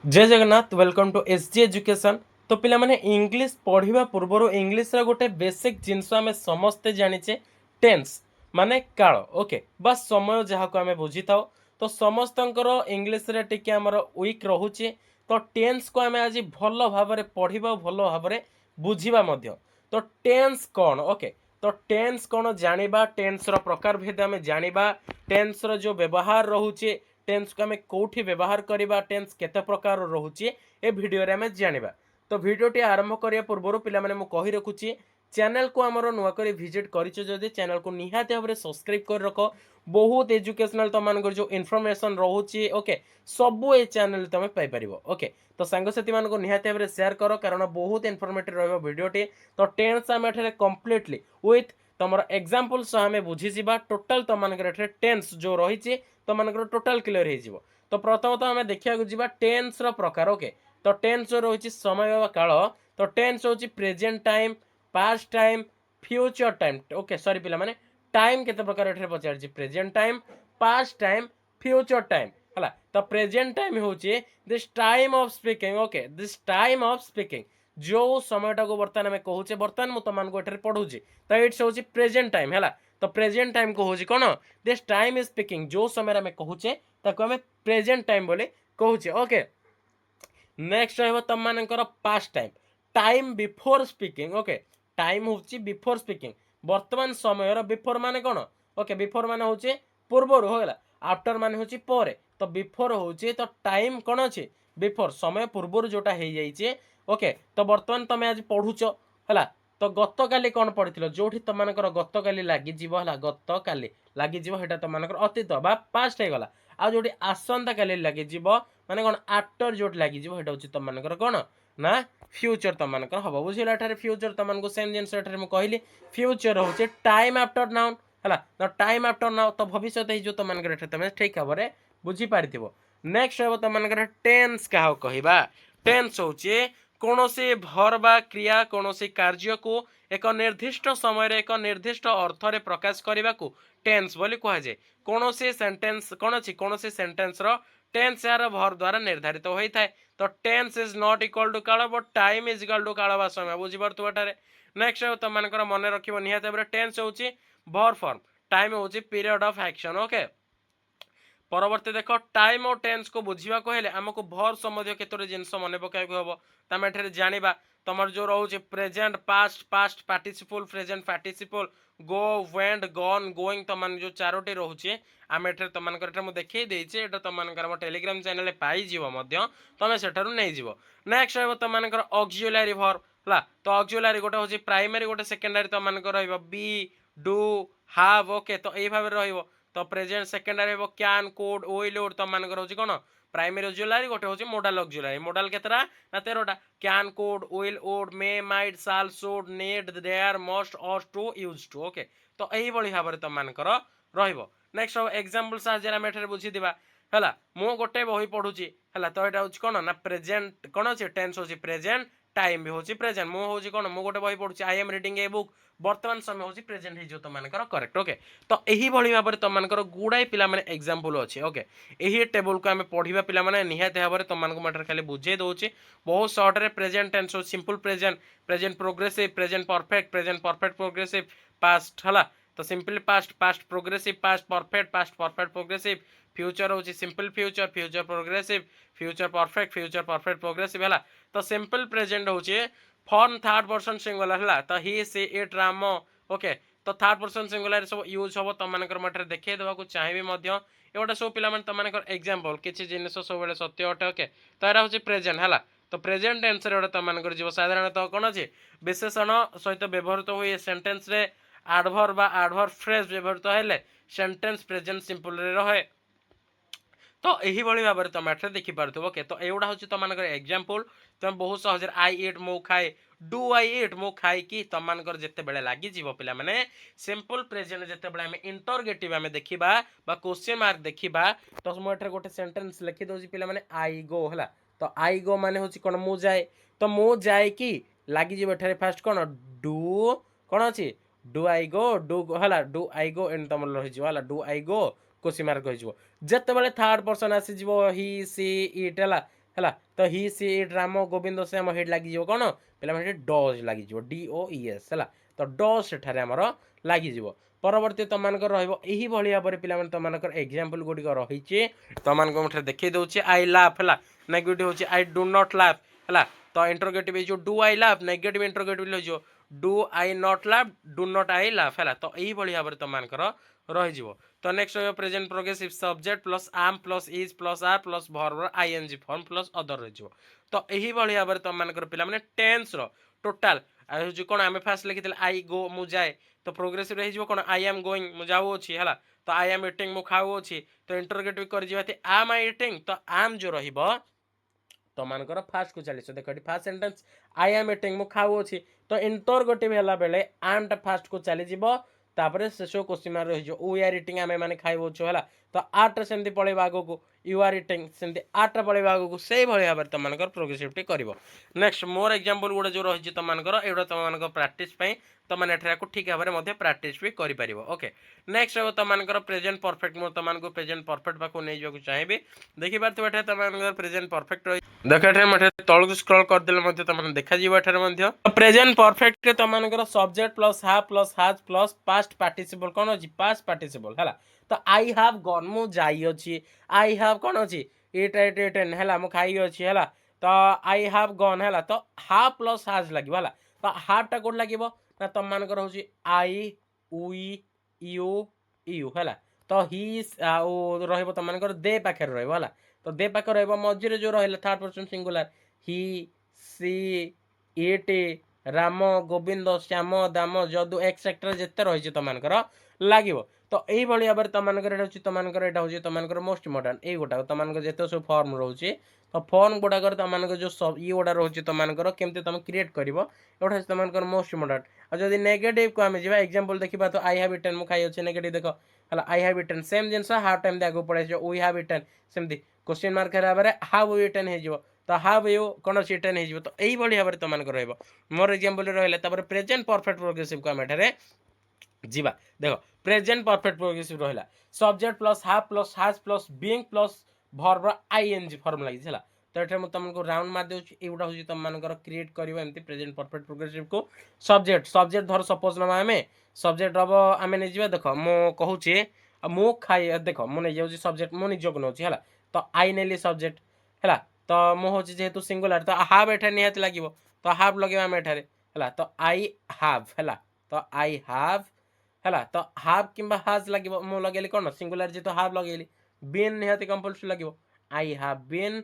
जय Jagannath welcome to SG education. तो पिला माने इंग्लिश पढ़िबा पूर्व इंग्लिश रा गोटे बेसिक जिनस आमे समस्ते जानिचे टेंस माने काल ओके बस समय जहाँ को आमे बुझी थाओ। तो समस्तंकर इंग्लिश रे टिके हमर वीक रहुचे। तो टेंस को आमे आज भलो भाबरे पढ़िबा भलो भाबरे बुझिबा मध्य। तो टेंस कोन ओके तो टेंस कोन जानिबा टेंस रो प्रकार भेद आमे जानिबा टेंस रो जो व्यवहार रहुचे टेंस को आम कौटी व्यवहार करवा टेंस केते प्रकार रोचे ए भिडियो रे आम जानिबा। तो भिडियोटी आरंभ करिया पूर्व पिला माने मु कहि रखुची चैनल को आमर नुआ कर विजिट करिछ जदि चैनल को निहाती भाव सब्सक्राइब कर रख। बहुत एजुकेशनल तुम मान जो इनफॉरमेशन रोचे ओके सबू ए चैनल तुम पाई परिबो ओके। तो सांगसाथी मान को निहाती भाव शेयर कर कारण बहुत इनफॉर्मेटिव रहबो भिडियोटी। तो टेंस आम एठारे कंप्लीटली विथ तुम एग्जांपल सह आम बुझी जिबा टोटल तुम मान टेंस जो रही तुम मान टोटाल क्लियर हो। तो प्रथमतः आम देखा जा टेंस प्रकार ओके। तो टेंस जो रही समय काल तो टेंस हूँ present time past time future time okay sorry पिला माने टाइम केते प्रकार एठारे पचार present time past time future time है। तो प्रेजेंट टाइम हूँ this time of speaking okay this time of speaking जो समयटा को बर्तमान आम कहूचे बर्तमान मुझे तुमको एठारे पढ़ुची तो इट्स हूँ प्रेजेंट टाइम है। तो प्रेजेंट टाइम को हूँ कौन दिस टाइम इज स्पीकिंग जो समय आम कहूचे ताको आम प्रेजेंट टाइम बोले कहूचे ओके। नेक्स्ट रहिबो तुम मानकर past time time before speaking okay time हूँ बिफोर स्पीकिंग वर्तमान समय बिफोर माने कौन ओके बिफोर माने हूँ पूर्वर होगला आफ्टर माने हूँ पर तो बिफोर हूँ तो टाइम कौन अच्छे बिफोर समय पूर्वर जोटा हो जाइए ओके। तो बर्तमान तुम आज पढ़ुच है तो गत काली कौन पढ़ी जो तुम गत काली लगे गत काली लगे तुम अतीत बा पास्ट हो गला आ जो आसंता काली लगे माने कौन आफ्टर जो लगे हूँ तुम मानकर कौन ना फ्यूचर तुम मानकर हम बुझेगा एठारे फ्यूचर तुमको सेम जिन कहली फ्यूचर हूँ टाइम आफ्टर नाउन है तो टाइम आफ्टर नाउ तो भविष्य हो तुम तुम ठीक भाव में बुझीपार। नेक्स्ट हम तुम टेंस क्या कहवा टेंस हूँ कौन भर बा क्रिया कौन कार्य को एक निर्दिष्ट समय एक निर्दिष्ट अर्थ रे प्रकाश करने को टेंस बोली कह जाए। कौन सेंटेंस कौन अच्छी कौन सेंटेंस रो टेंस यार भर द्वारा निर्धारित होता है। तो tense is not equal to काल but time is equal to काल बा समय बुझीपार। नेक्स्ट तुम मन रख निहत टेंस हूँ भर फॉर्म टाइम हूँ पीरियड ऑफ एक्शन ओके। परवर्ती देख टाइम और टेंस को बुझा कहले आमको भर समय केतोटी जिनस मन पकाई हम तुम ये जाना तुम जो रोचे present past past participle present participle go went gun going तुम जो चारोटी रोचे आम एठे तुम मुझे देखी देचे तुम टेलीग्राम चैनल पाइज तुम से नहीं। नेक्स्ट रहा तुम ऑक्सिलरी भर है तो ऑक्सिलरी गोटे हूँ प्राइमरी गोटे सेकेंडरी तुम बी डू हाव ओके तो ये भाव रही तो प्रेजेंट सेकेंडरी हम कैन कोड ओइल ओड तुम मानकर हूँ कौन प्राइमरी ऑक्सिलरी गोटे हूँ मॉडल ऑक्सिलरी मॉडल केतरा ना 13टा can could will would may might shall should need dare must ought to used to okay. तो यही भाव में तुम मानकर रहिबो। नेक्स्ट एग्जांपल साहाय्य आम एठारे बुझी दिबा है मु गोटे बही पढ़ुची है तो यहाँ हूँ कौन ना प्रेजेंट कौन अच्छे टेंस हूँ प्रेजेंट टाइम भी हूँ प्रेजेंट मु हूँ कौन मु गोटे बही पढ़ुची I am reading a book वर्तमान समय हूँ प्रेजेंट हो तुम करेक्ट ओके। तो यही भाव में तुम गुड़ाए पे एग्जांपल अच्छे ओके यही टेबल को आम पढ़ा पे निहत भाव में तुमको खाली बुझे दूसरी बहुत सर्टे प्रेजेंट टेंस हो simple present present progressive present perfect progressive past है तो simple past past progressive past perfect progressive future हूँ simple future future progressive future perfect progressive है। तो सिंपल प्रेजेंट हूँ फॉर्म थर्ड पर्सन सिंगुलर है तो he she it Ram okay. तो third person singular सब यूज हम तुम मैं देखा देवाक चाहिए एगोटे सब पे तुम एग्जांपल किसी जिन सब सत्य अटे ओके। तो यहाँ हूँ प्रेजेंट है तो प्रेजेंट टेंस गोटे तुम जीव साधारणतः कौन अच्छे विशेषण सहित व्यवहृत हुए सेंटेंस रे एडवर्ब बा एडवर्ब फ्रेज व्यवहृत हेले सेंटेंस प्रेजेंट सिंपल रे रहे। तो यही भाव में तुम एट देखिपार ओके। तो एगुड़ा हूँ तुम एग्जांपल तुम बहुत सहज आई इट मु खाए डू आई इट मु खाई कि तुम जिते बड़े लगी पे मैंने सिंपल प्रेजेंट जिते बड़े आम इंटरगेटिव आम देखा क्वेश्चन मार्क देखा तो मुझे गोटे सेंटेंस लिखिदे पे आई गो है तो आई गो माने हूँ कौन मु जाए तो मु जाए कि लगी फास्ट कौन डू कौन अच्छी डू आई गो डू है डू आई गो एंड तुम रही do I go question mark हो जिते बड़े थर्ड पर्सन आसीज हि सी इट है है तो हि सी इट राम गोविंद श्याम हेट लगे कौन पे डज लगे DOES है तो डज से आमर लगे परवर्ती तुम रही भाव में तुम एग्जाम्पल गुड़िक रही तुमको देखी दूसरी आई लाफ है नेगेटिव हूँ आई डू नॉट लाफ है तो इंटरोगेटिव हो do I laugh negative interrogative हो do I not laugh do not I laugh है तो यही भाव में तुमको रही तो next present progressive subject plus am plus is plus are plus verb ING form plus other रही तो यही भाव में तुम पे टेन्स टोटाल कौन आम फास्ट लिखी आई गो मु जाए तो प्रोग्रेसिव रही कौन आई एम गोइंग मु जाऊँगी है तो आई एम इटिंग मु खाऊँगी तो इंटरोगेटिव कर आम आई इटिंग तो आम जो तुमको फास्ट को चली देख fast sentence I am eating मु खाऊँगी तो इंटरोगेटिव है बेले आम टा फास्ट को चली तापर शेष क्वेश्चन मार्क रही वी आर इटिंग आम मैंने खाइबू है तो आर्ट सेमती पलैब आगक यू आर इटिंग सेमती आर्ट पलैब आगक से भाव में तुम प्रोग्रेसिविटी कर नेक्स्ट मोर एग्जांपल गुड़ा जो रही तुमको एटा तुम प्राक्टिस तुमने ठीक भाव में प्राक्टिस भी कर ओके नेक्स्ट तुम प्रेजेंट परफेक्ट मुझे तुमको प्रेजेंट परफेक्ट पाक नहीं जाऊँ चाहिए देखिए तुम प्रेजेंट परफेक्ट रही देख तौक स्क्रॉल करदे तुम देखा प्रेजेंट परफेक्ट तुम सब्जेक्ट प्लस हाज प्लस पास्ट पार्टिसिपल कौन अच्छी पास्ट पार्टिसिपल है तो आई हाव गन मु जाई अच्छी आई हाव कौन अच्छी इट एट इटेन है मु खाई अच्छी है तो आई हाव गन है तो हाव प्लस हाज लगे है तो हाव टा कौट लगे ना तुम मानकर हूँ आई वी यू यू है तो हि रुमको दे पाखे रहा तो दे पाखे रझे जो रहा थर्ड पर्सन सिंगुलर हि सी इट राम गोविंद श्याम दाम जदु एक्सेट्रा जिते रही तुमको लगे तो यही भाव में तुमको मोस्ट इम्पोर्टाट ये गोटा तुमको जिते सब फर्म रोचे तो फर्म गुड़ाक तुमको जो सब ये गुड़ा रोचे तुमको केमती तुम क्रिएट कर एटा तुमको मोस्ट इम्पोर्टाट और जब नेगेटिव को आम जा एग्जांपल देखा तो आई हाव इटेन मु खाई अच्छे नेगेटिव देख है आई हाव इटेन सेम जिन हाफ टाइम आगे पड़े वी हाव इटेन सेमती क्वेश्चन मार्क हाव इटेन हो तो हाव यू कौन अच्छी इटेन हो तो यही भाव में तुमको रोर एग्जांपल रहा प्रेजेंट परफेक्ट प्रोग्रेसिव को आम जीवा देख प्रेजेंट परफेक्ट प्रोग्रेसिव रहा सब्जेक्ट प्लस हाफ प्लस हाज plus being plus verb ING form लगी है तो ये तुमको राउंड मार दूँ युवा हूँ तुम क्रिएट करमती प्रेजेंट परफेक्ट प्रोग्रेसिव को सब्जेक्ट सब्जेक्ट धर सपोज ना आम सब्जेक्ट हम आम नहीं देख मुझे मु खाई देख मुझे सब्जेक्ट मु निजक नौ है तो आई नेली सब्जेक्ट है तो मुझे जेहेतु सिंगुलर तो हाव एठार निहाती लगे तो हाव लगे आम एठार है तो आई हाव है तो आई हाव है तो हाव कि हाज लगे मुझे लगे कौन सिंगुलर जी तो हाव लगे बीन निहाती कंपलसरी लगे आई हाव बीन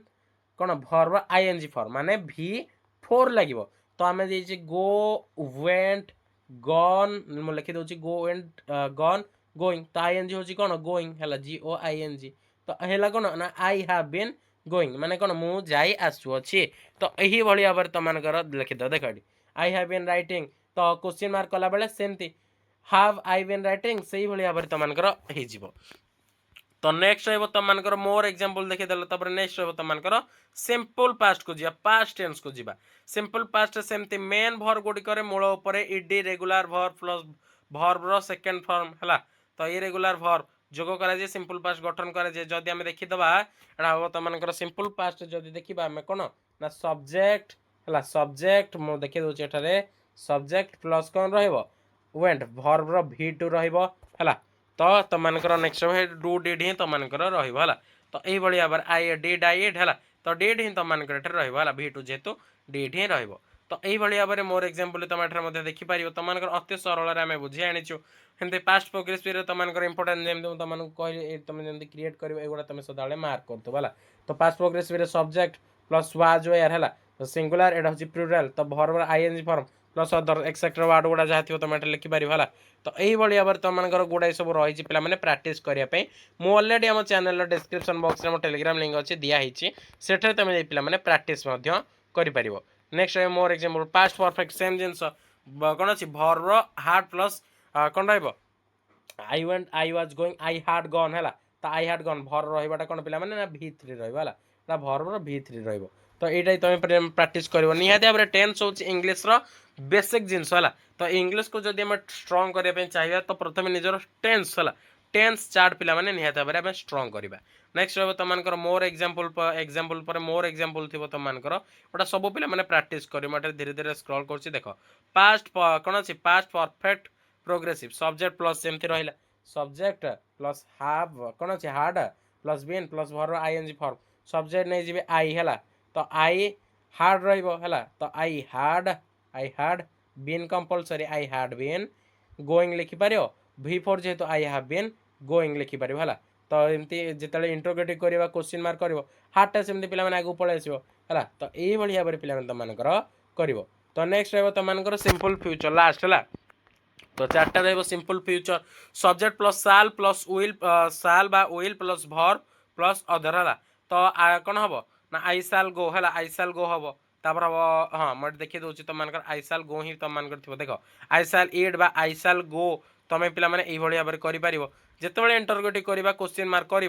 कौन भर्ब ING फॉर्म माने V4 लगे तो आम दे गो वेंट गन मुझे लिखी दूसरी गो वेंट गन गोइंग तो ING हूँ कौन गोइंग है GOING तो है कौन ना आई हाव बीन गोइंग माने कौन मु जाई आसुअछि तो यही भाव में तुमको लिखिद देख आई हाव बीन राइटिंग तो क्वेश्चन मार्क कला बेले सेमती हाव आई बीन राइटिंग से भाव में तुमको तो नेक्स्ट रही तुमको मोर एग्जांपल देखीदेल तब नेक्स्ट रही तुमको सिंपल पास्ट को पास्ट टेंस को जीवा सिंपल पास्ट सेमती मेन भर्ब गुड़िक मूल उपर इडी रेगुलर भर्ब प्लस भर्बर सेकेंड फॉर्म है तो ये रेगुलर भर्ब जोग कराए सिंपल पास्ट गठन कराए जदि आम देखीदबा एटा हम तुमको सिंपल पास्ट जदि देखा आम कौन ना सब्जेक्ट है सब्जेक्ट मुझे देखी दूसरी एठारे सब्जेक्ट प्लस कौन रेंट भर्बर V2 है तो तुमको नेक्स्ट डू डिड ही तुमको रहा तो यही भाव आई डिड आई इड है तो डिड ही तुमको रहा V2 जेहेतु डिड ही रहा तो यही भाव में मोर एग्जांपल तुम देखिपार तुमको अति सरल आम बुझी आनीचु सेमती पास्ट प्रोग्रेसिव तुमको इंपोर्टेंट जमी तुमको कह तुम जमी क्रिएट कर एगुड़ा तुम सदा मार्क कर है तो past progressive subject plus was were है तो सिंगुलर एटा हूँ प्लुराल तो verb ING form plus other etcetera word गुड़ा जहाँ थी तुम लिखिपार है तो यही भाव में तुमको गुड़ाई सब रही पे प्राक्ट करने मुझे अलरेडी आम चैनल डिस्क्रिप्शन बॉक्स में टेलीग्राम लिंक अच्छी दिखाई से तुम पे प्राक्ट कर next more example past perfect same जिनस कौन अच्छी भर्ब हार्ड प्लस कौन I went I was going I had gone है तो आई हार्ड गन भर रहा कौन पे ना V3 रहा भर्बर V3 रही तो ये तुम प्राक्ट कर निहाती भाव में टेन्स हूँ इंग्लीश बेसिक जिनस है तो इंग्लीश को जब आम स्ट्रंग करने चाहिए तो प्रथम निजर टेन्स है टेन्स चार्ट पे निहाती भाव में स्ट्रंग करवा नेक्स्ट रहिबो तमनकर मोर एग्जांपल पर मोर एग्जांपल थिबो तमनकर ओटा सब पिला माने प्रैक्टिस करी मटे धीरे धीरे स्क्रॉल करछि देखो पास्ट कोन अछि past perfect progressive subject plus सेमति रहिला सब्जेक्ट प्लस हैव कोन अछि had plus been plus verb ING form subject नै जिबे आई हैला तो आई हार्ड रहिबो हैला तो I had been compulsory I had been going लिखि पारियो वी फॉर जेतो आई हैव बीन गोइंग लिखि पारियो हैला तो एमती जिते इंटरोगेटिव करवा क्वेश्चन मार्क कर हार्टा सेमती पे आगे पलि आसो है तो यही भाव में पे तुमकर कर तो नेक्स्ट रहा तुमकर सिंपल फ्यूचर लास्ट है तो चार्टा रही सिंपल फ्यूचर सब्जेक्ट प्लस साल बा विल प्लस भर प्लस अदर है तो कौन हम ना आई साल गो है आई साल गो हम तापर हम हाँ मैं देखी दूसरी तुम आई साल गो ही तुम देख आई साल इट बा आई साल गो तुम पे भाव में कर जिते इंटरगेटिव करवा क्वेश्चन मार्क कर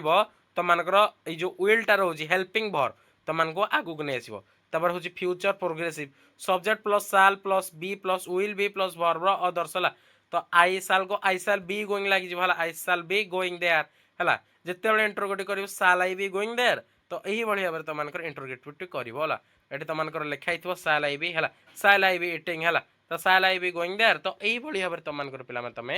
तुमकर जो विलटा रोज हेल्पिंग भर तुमको आगू नहीं आसो तापर हूँ future progressive subject plus shall plus be plus will be plus verb others है तो आई साल बी गोइंग लगी आई साल बी गोइंग देयर है जिते इंटरगेटिव कर साल आई बी गोइंग देयर तो यही भाव में तुमको इंटरगेटिव कर ये तुमको लिखाई साल आई बी है साल आई बी इटिंग है तो साल आई बी गोइंग देयर तो यही भाव में तुमको पे तुम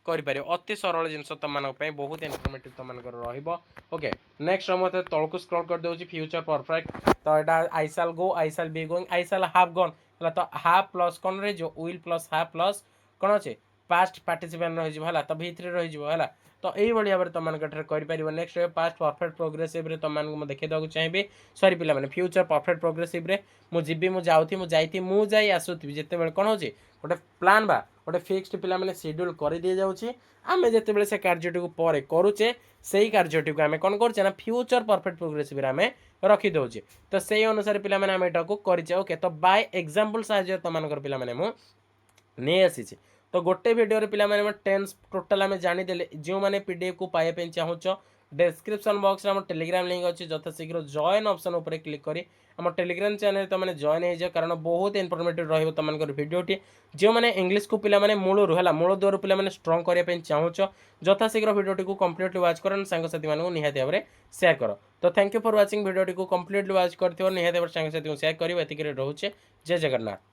कर अति सरल जिनस तुम बहुत इनफर्मेटिव तुमको रोके नेक्स्ट मत तौक स्क्रॉल कर दूसरी फ्यूचर परफेक्ट तो यहाँ आई साल गो आई साल बी गोइंग आई साल हाफ गन है तो हाफ प्लस कौन रही विल प्लस हाफ प्लस कौन अच्छे पास्ट पार्टिसिपेंट रही तो भितर रही है तो यही भाव में तुमको कर नेक्स्ट पास्ट परफेक्ट प्रोग्रेसिव तुमको देखा चाहिए सॉरी पे फ्यूचर परफेक्ट प्रोग्रेसिव मुझे मुझे आसुथी जिते कौन हो गोटे प्लान बा गोटे फिक्सड पे शेड्यूल कर दी जाऊँगी आम जिते से कार्यटी पर करुचे से कार्यटी को आम कौन करे ना फ्यूचर परफेक्ट प्रोग्रेसिव आम रखिदे तो से अनुसार पे यहाँ को करे ओके तो बाय एग्जांपल साहाଯ୍य तुमको पे नहीं आसी तो गोटे वीडियो पे टेन्स टोटाल आम जानीदे जो मैंने पीडीएफ को पाइबा चाहूच डिस्क्रिप्शन बॉक्स में टेलीग्राम लिंक अच्छी यथाशीघ्र जॉइन ऑप्शन उपर क्लिक करी आम टेलीग्राम चैनल तुमने जॉइन हो कारण बहुत इनफॉर्मेटिव रही तुमको वीडियोटी जो मैंने इंग्लिश को पे मूलर है मूल द्वार पे स्ट्रंग करने चाहूच यथाशीघ्र वीडियोटी को कम्प्लीटली वाच कर सांगसाथी मानक निहाती भाव में शेयर कर तो थैंक यू फॉर वाचिंग वीडियोटी को कम्प्लीटली वाच कर निहाती भाव सांगसाथी शेयर कर रोचे जय जगन्नाथ।